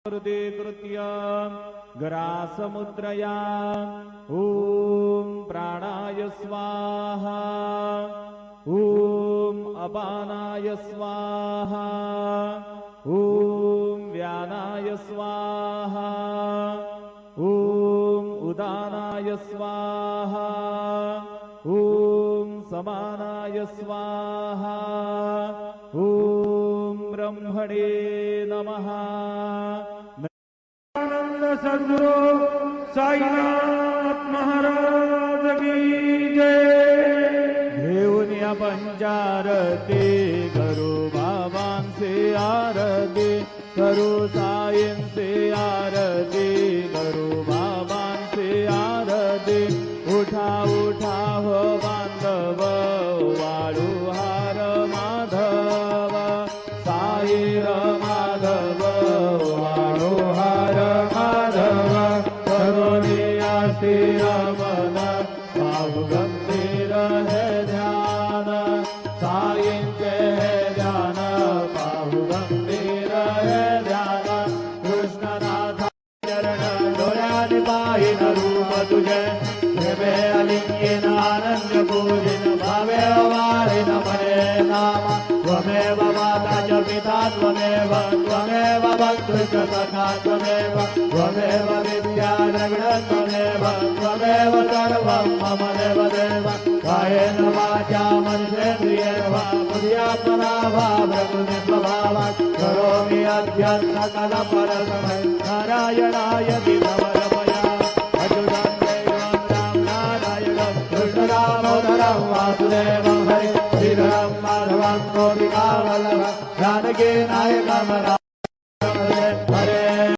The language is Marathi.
कृते कृत्य ग्रासमुद्रया ॐ प्राणाय स्वाहा ॐ अपानाय स्वाहा ॐ व्यानाय स्वाहा ॐ उदानाय स्वाहा ॐ समानाय स्वाहा ॐ ब्रह्मणे नमः। आनंद सद्गुरु साईनाथ महाराज की जय। घेऊन या पंचारती करू बाबांचे आरती, करू साईंचे आरती, करू बाबांचे आरती। उठा उठा हो बांधव वाळू हार माधव, साई माधव वाळू हार माधव। करुणिया श्रीरमण बाहु गंभीर है ध्यान, साईंचे है ध्यान बाहु गंभीर है ध्यान। कृष्णनाथ चरण डोळ्याने पाहिन रूप तुझे, प्रेमे अलिंगीन आनंद पूजिन भावे वारिन मने नाम। त्वमेव माता च पिता त्वमेव, त्वमेव बन्धु च सखा त्वमेव, त्वमेव विद्या द्रविण त्वमेव, त्वमेव सर्वं मम देवदेव। कायेन वाचा मनसेन्द्रियेण वा बुद्ध्यात्मना वा प्रकृतिस्वभावात् करोमि अद्य सकलपरस्मै नारायणाय समर्पया। अच्युतं देवं राम नारायणं कृष्णदामोदरं वासुदेवं हरिं श्रीधरं माधवं गोपिकावल्लभं जानकी नायकं